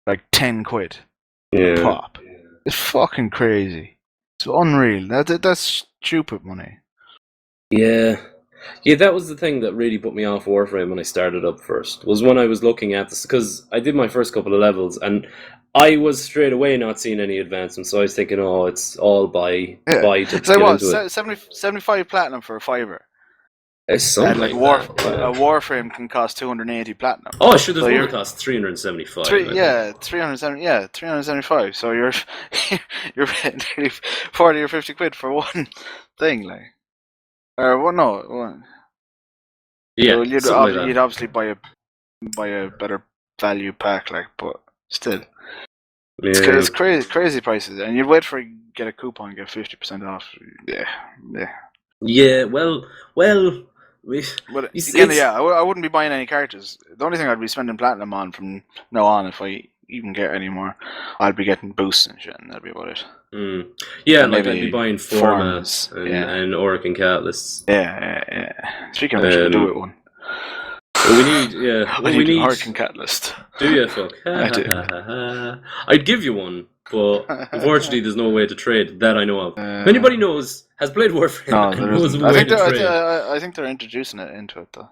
like 10 quid pop. It's fucking crazy. It's unreal. That's stupid money. Yeah, that was the thing that really put me off Warframe when I started up first. Was when I was looking at this, because I did my first couple of levels and I was straight away not seeing any advancement. So I was thinking, oh, it's all buy to so get into it. 75 platinum for a fiver. It's something like a Warframe can cost 280 platinum. Oh, sure. There's one that costs 375. 375. So you're paying nearly 40 or 50 quid for one thing, like. Yeah, so you'd obviously buy a better value pack, like, but still, it's crazy prices, and you'd wait for get a coupon, get 50% off. Yeah. Well. But again, I wouldn't be buying any characters. The only thing I'd be spending platinum on from now on, if I even get any more, I'd be getting boosts and shit, and that'd be about it. Yeah, like I'd be buying formats and Auric and Catalysts. Yeah. Speaking of which, we'll do it one. We need Auric and Catalyst. Do you? Fuck. I do. I'd give you one, but unfortunately, there's no way to trade that I know of. If anybody has played Warframe, knows a way to trade. I think they're introducing it into it though.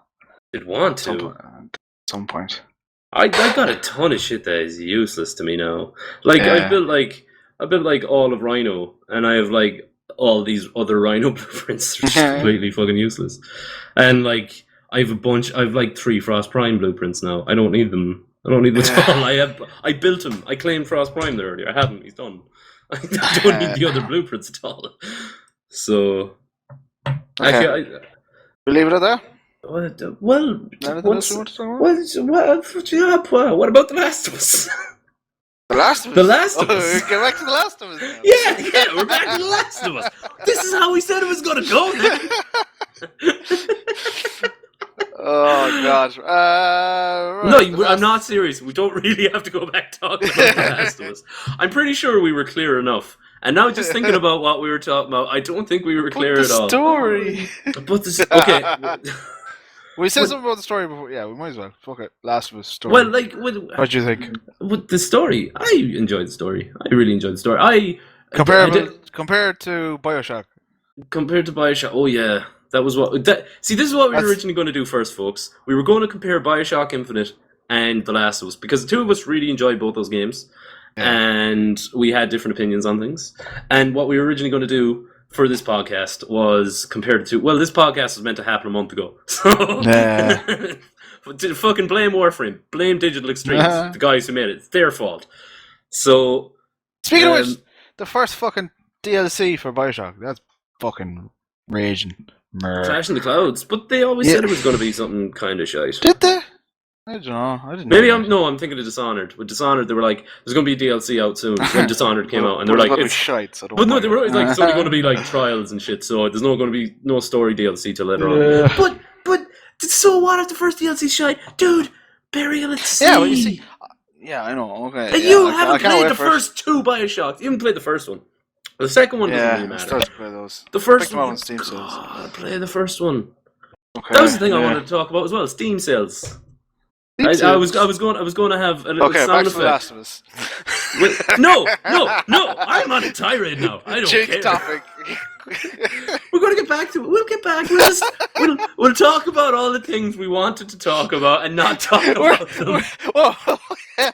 They'd want to at some point. I got a ton of shit that is useless to me now. Like I built like all of Rhino, and I have like all these other Rhino blueprints, which is completely fucking useless. And like I've like 3 Frost Prime blueprints now. I don't need them. At all. I built him. I claimed Frost Prime there earlier. I haven't. He's done. I don't need the other blueprints at all. So, actually, we'll leave it at that. What about The Last of Us? The Last of Us? The Last of Us. Get back to The Last of Us now. Yeah, we're back to The Last of Us. This is how we said it was going to go. Oh God. Right, no, I'm not serious. We don't really have to go back talking about The Last of Us. I'm pretty sure we were clear enough. And now just thinking about what we were talking about, I don't think we were clear at all. Story. But this, okay. We said something about the story before. Yeah, we might as well. Fuck it. Last of Us story. Well, like, what do you think? With the story, I enjoyed the story. I really enjoyed the story. Compared to Bioshock. Compared to Bioshock, oh yeah, that was what. See, this is what we were originally going to do first, folks. We were going to compare Bioshock Infinite and The Last of Us because the two of us really enjoyed both those games, and we had different opinions on things. And what we were originally going to do for this podcast was compare the two. Well, this podcast was meant to happen a month ago, so fucking blame Warframe, blame Digital Extremes, the guys who made it. It's their fault. So, speaking of which, the first fucking DLC for Bioshock, that's fucking raging. Crash in the clouds, but they always said it was going to be something kind of shite. Did they? I don't know. I didn't. Maybe I'm thinking of Dishonored. With Dishonored, they were like, "There's going to be a DLC out soon." When Dishonored came out, and they were like, "It's shite." So but no, they were always like, "It's only going to be like trials and shit." So there's not going to be no story DLC till later on. But so what if the first DLC shite, dude? Burial at Sea. Yeah, well, you see. Yeah, I know. Okay. And you haven't played the first two Bioshocks. You haven't played the first one. The second one doesn't really matter. To play those. The first one on Steam sales. Play the first one. Okay. That was the thing I wanted to talk about as well. Steam sales. I was going to have a little sound effect. Last of Us. No, I'm on a tirade now. I don't care. Topic. We're going to get back to it. We'll get back. We'll talk about all the things we wanted to talk about and not talk about them.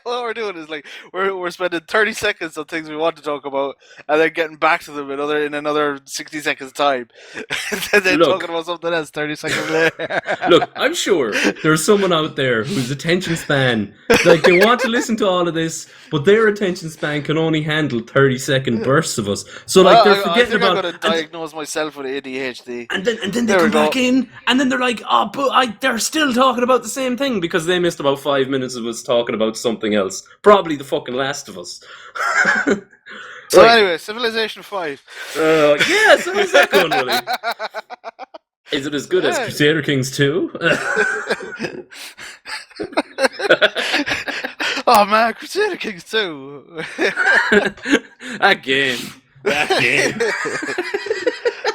What we're doing is like we're spending 30 seconds on things we want to talk about, and then getting back to them in another 60 seconds time, and then talking about something else 30 seconds later. Look, I'm sure there's someone out there whose attention span, like they want to listen to all of this, but their attention span can only handle 30-second bursts of us. So like they're forgetting about. I'm going to diagnose myself with ADHD. And then they come back in, and then they're like, "Oh, but they're still talking about the same thing because they missed about 5 minutes of us talking about something else, probably the fucking Last of Us." So anyway, Civilization 5. Yeah, so how's that going, Willie? Is it as good as Crusader Kings 2? Oh man, Crusader Kings 2. That game.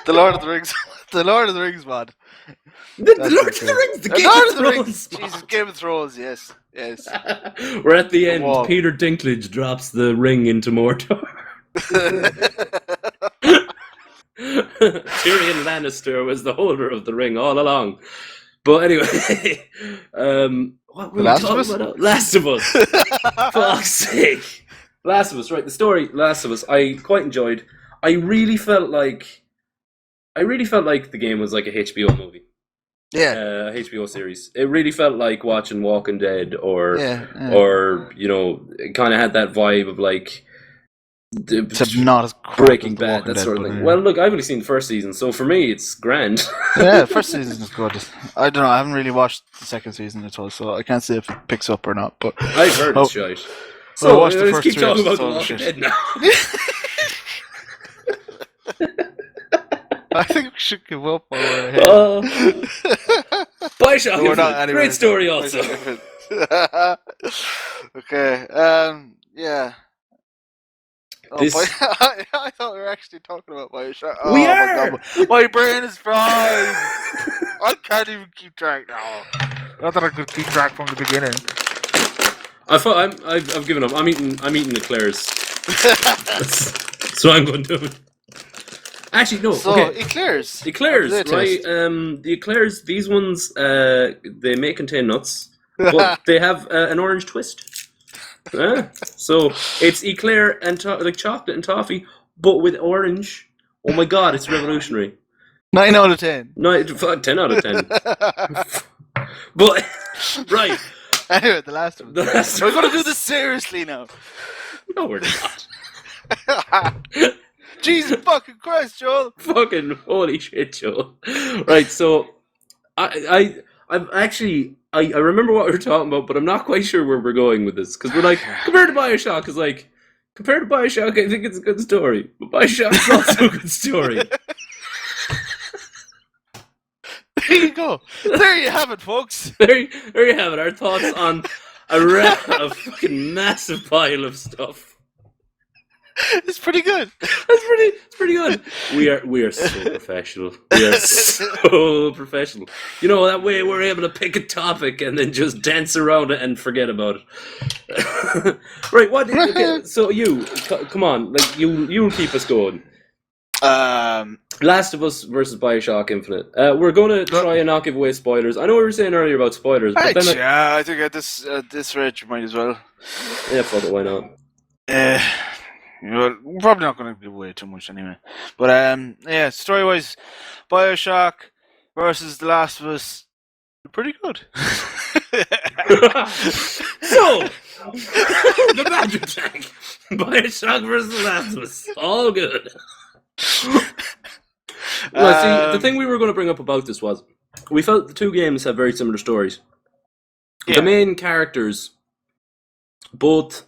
The Lord of the Rings. The Lord of the Rings, man. The Lord of the Rings. The Game of Thrones. Jesus, Game of Thrones. Yes. We're at the end. Whoa. Peter Dinklage drops the ring into Mordor. Tyrion Lannister was the holder of the ring all along. But anyway, what were we talking about? Last of Us. Fuck's sake. Last of Us, right? The story, Last of Us, I quite enjoyed. I really felt like the game was like a HBO movie. Yeah. HBO series. It really felt like watching Walking Dead or you know, it kind of had that vibe of like not as Breaking Bad, that sort of thing. Well, look, I've only seen the first season, so for me it's grand. Yeah, the first season is good. I don't know, I haven't really watched the second season at all, so I can't say if it picks up or not. But I've heard it's shite. So let's keep talking about The Walking Dead now. I think we should give up while we're ahead. Bioshock Infinite. Great story also. Okay, yeah. I thought we were actually talking about Bioshock. We are! My brain is fried! I can't even keep track now. Not that I could keep track from the beginning. I've given up. I'm eating eclairs. That's what I'm going to do. Actually, no. So, okay. Eclairs, right? The eclairs, these ones, they may contain nuts, but they have an orange twist. So it's eclair and like chocolate and toffee, but with orange. Oh my god, it's revolutionary. 9 out of 10. 10 out of 10. But right. Anyway, the last one. We're going to do this seriously now. No, we're not. Jesus fucking Christ, Joel! Fucking holy shit, Joel! Right, so I remember what we were talking about, but I'm not quite sure where we're going with this because we're like compared to Bioshock, I think it's a good story, but Bioshock is also a good story. There you go. There you have it, folks. There you have it. Our thoughts on a fucking massive pile of stuff. It's pretty good. It's pretty good. We are so professional. We are so professional. You know, that way we're able to pick a topic and then just dance around it and forget about it. Right? What? Okay, so come on, like you'll keep us going. Last of Us versus Bioshock Infinite. We're going to try and not give away spoilers. I know we were saying earlier about spoilers, but then I think at this rate you might as well. Yeah, fuck it, why not? Well, we're probably not going to give away too much anyway. But yeah, story-wise, Bioshock versus The Last of Us, pretty good. So, the Badger Tank, Bioshock versus The Last of Us, all good. Well, see, the thing we were going to bring up about this was, we felt the two games have very similar stories. Yeah. The main characters, both,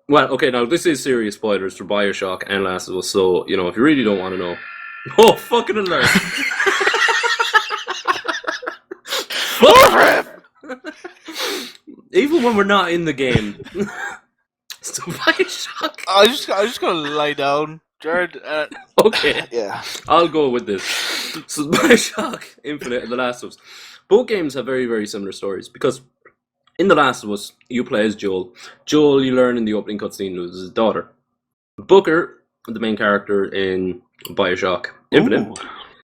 well, okay, now this is serious spoilers for Bioshock and Last of Us, so, you know, if you really don't want to know. Oh, fucking alert! Even when we're not in the game. So Bioshock. I just gotta lie down, Jared. Okay. Yeah. I'll go with this. So Bioshock Infinite and The Last of Us. Both games have very, very similar stories, because in The Last of Us, you play as Joel. Joel, you learn in the opening cutscene, loses his daughter. Booker, the main character in Bioshock Infinite,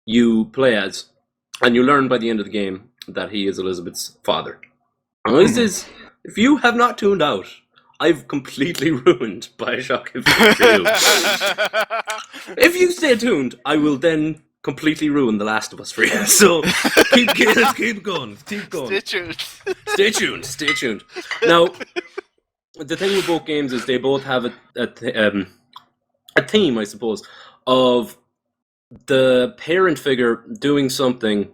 you play as, and you learn by the end of the game that he is Elizabeth's father. And this is, if you have not tuned out, I've completely ruined Bioshock Infinite for you. If you stay tuned, I will then completely ruin The Last of Us for you. So keep going. Stay tuned. Now, the thing with both games is they both have a theme, I suppose, of the parent figure doing something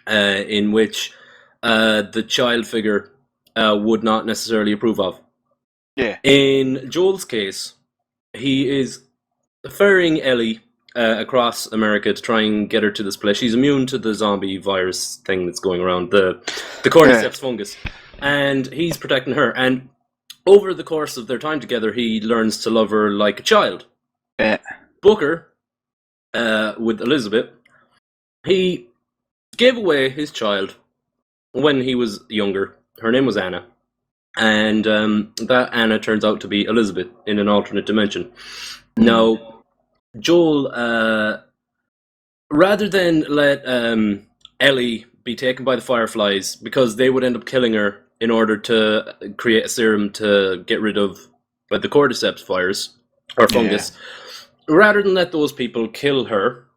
in which the child figure would not necessarily approve of. Yeah. In Joel's case, he is ferrying Ellie across America to try and get her to this place. She's immune to the zombie virus thing that's going around, the cordyceps fungus, and he's protecting her. And over the course of their time together, he learns to love her like a child. Booker, with Elizabeth, he gave away his child when he was younger. Her name was Anna. And that Anna turns out to be Elizabeth in an alternate dimension. Now, Joel, rather than let Ellie be taken by the Fireflies, because they would end up killing her in order to create a serum to get rid of the cordyceps virus, or fungus, rather than let those people kill her,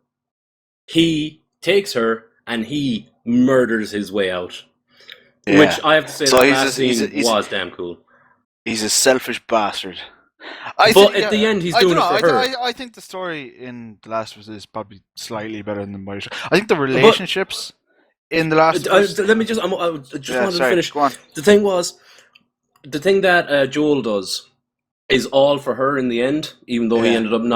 he takes her and he murders his way out. Yeah. Which I have to say, that last scene was damn cool. He's a selfish bastard. But at the end, he's doing it for her. I think the story in The Last of Us is probably slightly better than Bioshock. I think the relationships in The Last of Us... Let me just... I wanted to finish. Go on. The thing that Joel does is all for her in the end, even though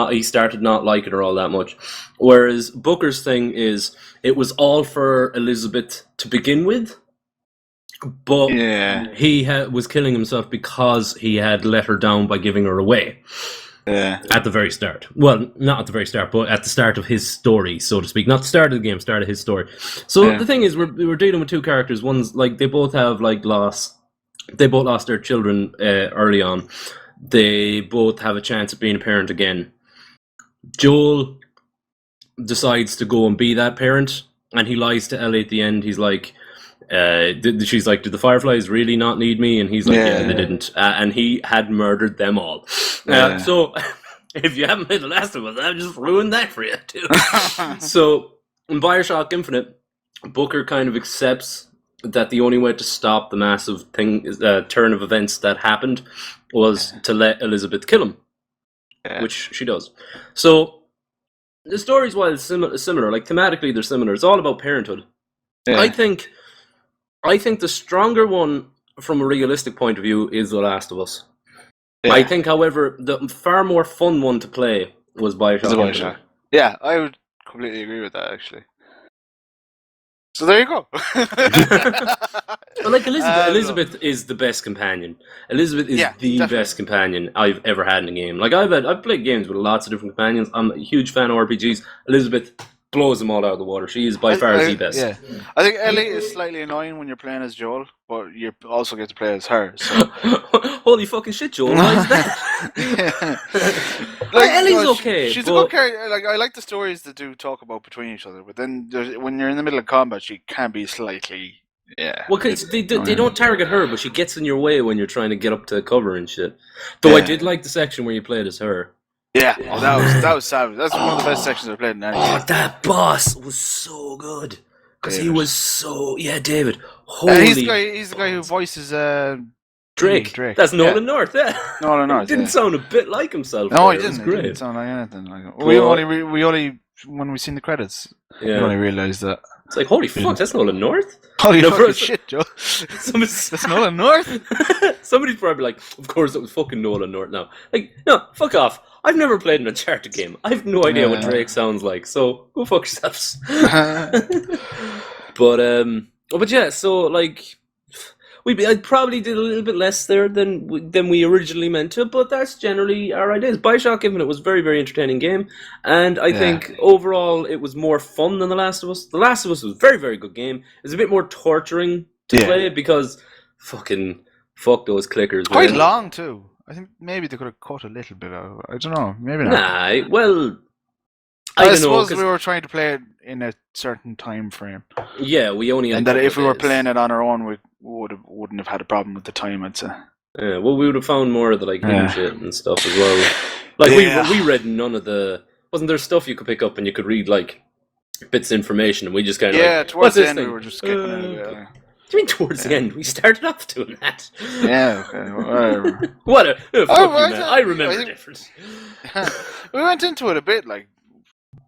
he started not liking her all that much. Whereas Booker's thing is, it was all for Elizabeth to begin with. But he was killing himself because he had let her down by giving her away. At the very start. Well, not at the very start, but at the start of his story, so to speak. Not the start of the game, start of his story. So the thing is, we're dealing with two characters. One's like, they both have lost their children early on. They both have a chance of being a parent again. Joel decides to go and be that parent, and he lies to Ellie at the end. He's like, she's like, did the Fireflies really not need me? And he's like, yeah, they didn't. And he had murdered them all. So, if you haven't played The Last of Us, I've just ruined that for you, too. So, in Bioshock Infinite, Booker kind of accepts that the only way to stop the massive turn of events that happened was to let Elizabeth kill him. Which she does. So, the stories, while similar, like thematically they're similar, it's all about parenthood. I think the stronger one from a realistic point of view is The Last of Us. I think, however, the far more fun one to play was Bioshock Infinite. Yeah, I would completely agree with that, actually. So there you go. But like Elizabeth is the best companion. Elizabeth is the definitely. best companion I've ever had in a game. Like I've played games with lots of different companions. I'm a huge fan of RPGs. Elizabeth blows them all out of the water. She is by far the best. Yeah, I think Ellie is slightly annoying when you're playing as Joel, but you also get to play as her. So. Holy fucking shit, Joel! Why is that? Like, Ellie's okay. She's a good character. Like I like the stories that do talk about between each other, but then when you're in the middle of combat, she can be slightly. Yeah. Well, cause they don't target her, but she gets in your way when you're trying to get up to cover and shit. Though I did like the section where you played as her. Yeah, that was savage. That's one of the best sections I played in any game. Oh, that boss was so good. Because he was so... Yeah, David. Holy... He's the guy who voices... Drake. That's Nolan North, yeah. Nolan North, didn't sound a bit like himself. No, he didn't. It was great. It didn't sound like anything like it. We only... When we seen the credits, we only realised that. It's like, holy fuck, that's Nolan North? Holy fucking shit, Joe. That's Nolan North? Somebody's probably like, of course it was fucking Nolan North now. Like, no, fuck off. I've never played an Uncharted game. I have no idea what Drake sounds like, so go fuck yourselves. But yeah, so like... I probably did a little bit less there than we originally meant to, but that's generally our ideas. Bioshock Infinite was a very, very entertaining game, and I think overall it was more fun than The Last of Us. The Last of Us was a very, very good game. It was a bit more torturing to play because fuck those clickers. Quite long too. I think maybe they could have cut a little bit out. I don't know. Maybe not. Nah, well... I suppose we were trying to play it in a certain time frame. Yeah, we only had... And that if we were playing it on our own, we wouldn't have had a problem with the time, I'd say. Yeah, well, we would have found more of the hidden shit and stuff as well. Like, we read none of the... Wasn't there stuff you could pick up and you could read, like, bits of information and we just kind of towards the end we were just skipping it a bit. What do you mean towards the end? We started off doing that. Yeah, okay, whatever. What I remember different. We went into it a bit, like,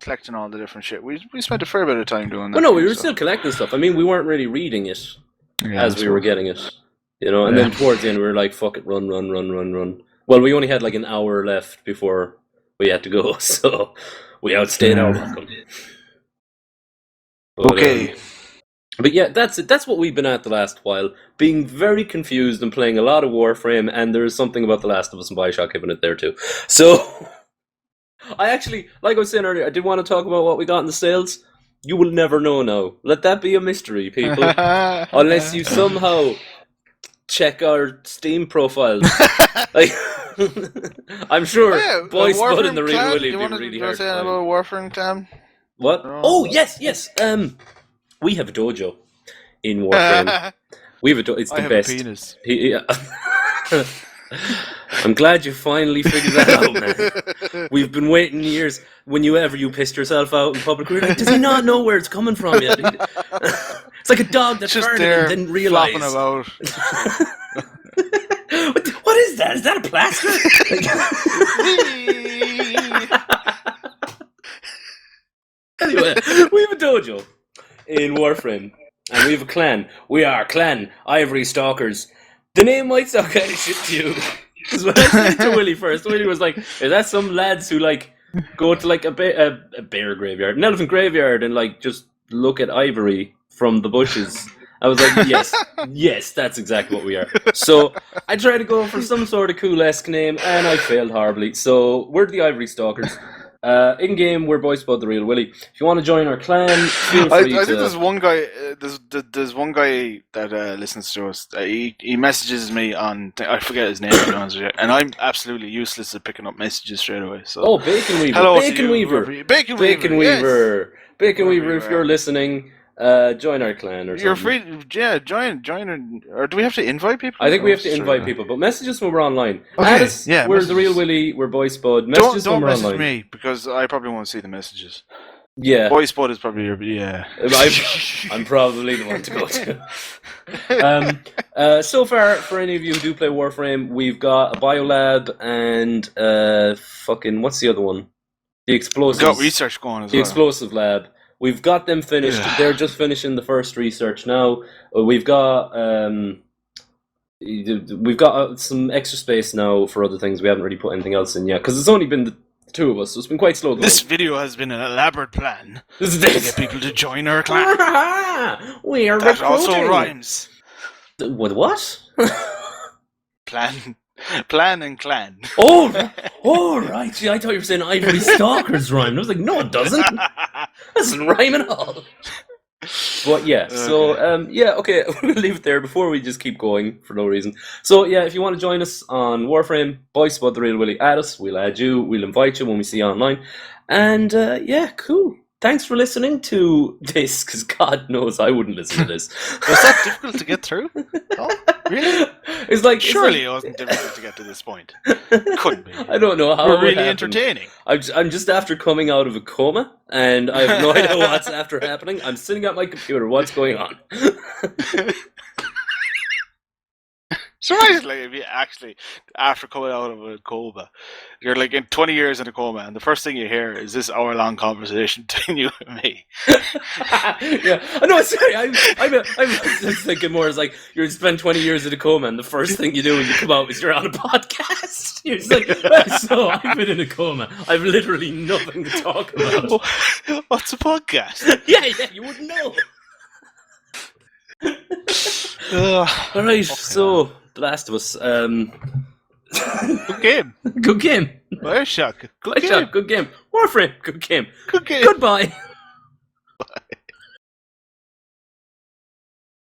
collecting all the different shit. We spent a fair bit of time doing that. Well, no, we were still collecting stuff. I mean, we weren't really reading it as we were getting it, you know. And then towards the end, we were like, "Fuck it, run." Well, we only had like an hour left before we had to go, so we outstayed our welcome. Okay. But yeah, that's it. That's what we've been at the last while, being very confused and playing a lot of Warframe, and there's something about The Last of Us and Bioshock Infinite there too. So... I actually, like I was saying earlier, I did want to talk about what we got in the sales. You will never know now. Let that be a mystery, people. Unless you somehow check our Steam profiles. Like, I'm sure Boy Spud and the Real Willy would be really hard to find. About Warframe Clan? What? Oh, yes. We have a dojo in Warframe. We have a dojo. It's the best. A penis. I'm glad you finally figured that out, man. We've been waiting years. Whenever you pissed yourself out in public, we were like, does he not know where it's coming from yet? It's like a dog that's just farting there and didn't realise. About. What is that? Is that a plaster? Anyway, we have a dojo in Warframe, and we have a clan. We are Clan Ivory Stalkers. The name might sound kind of shit to you. Because when I said it to Willie first, Willie was like, is that some lads who like go to like a bear graveyard, an elephant graveyard, and like just look at ivory from the bushes? I was like, yes, that's exactly what we are. So I tried to go for some sort of cool-esque name, and I failed horribly. So we're the Ivory Stalkers. In game, we're Boy Spud, the Real Willy. If you want to join our clan, feel free to... I think there's one guy. There's one guy that listens to us. He messages me on. I forget his name, and I'm absolutely useless at picking up messages straight away. So. Bacon Weaver. Hello, Bacon Weaver. Bacon Weaver. Bacon Weaver. If you're listening, join our clan or something. You're free. Yeah, join. Or do we have to invite people? I think we have to invite people, but message us when we're online. Okay. We're the Real Willy. We're Boy Spud. Message us when we're online. Don't message me because I probably won't see the messages. Yeah. Boy Spud is probably your... I'm probably the one to go to. So far, for any of you who do play Warframe, we've got a Biolab and what's the other one? The Explosives. We've got research going as well. The Explosive Lab. We've got them finished. Yeah. They're just finishing the first research now. We've got some extra space now for other things. We haven't really put anything else in yet because it's only been The two of us, so it's been quite slow going. This video has been an elaborate plan This is to get people to join our clan. We are That recruiting. also rhymes. What? Plan and clan. Oh, right. See, I thought you were saying Ivory Stalker's rhyme. I was like, no, it doesn't. That doesn't rhyme at all. But yeah, so okay, we'll leave it there before we just keep going for no reason. So yeah, if you want to join us on Warframe, Voice About the Real Willy, add us. We'll add you. We'll invite you when we see you online. And yeah, cool. Thanks for listening to this, because God knows I wouldn't listen to this. Was that difficult to get through? Oh, really? It's like Surely it wasn't difficult to get to this point. Couldn't be. I don't know how We're it really happened. entertaining. I'm just after coming out of a coma, and I have no idea what's after happening. I'm sitting at my computer. What's going on? Surprisingly, if you actually, after coming out of a coma, you're like in 20 years in a coma, and the first thing you hear is this hour-long conversation between you and me. Yeah, no, sorry. I'm just thinking more as like you spend 20 years in a coma, and the first thing you do when you come out is you're on a podcast. You're just like, so I've been in a coma. I've literally nothing to talk about. What's a podcast? Yeah, you wouldn't know. All right, so The Last of Us. Good game. Good game. Bioshock. Good Bioshock, good game. Warframe, good game. Good game. Goodbye.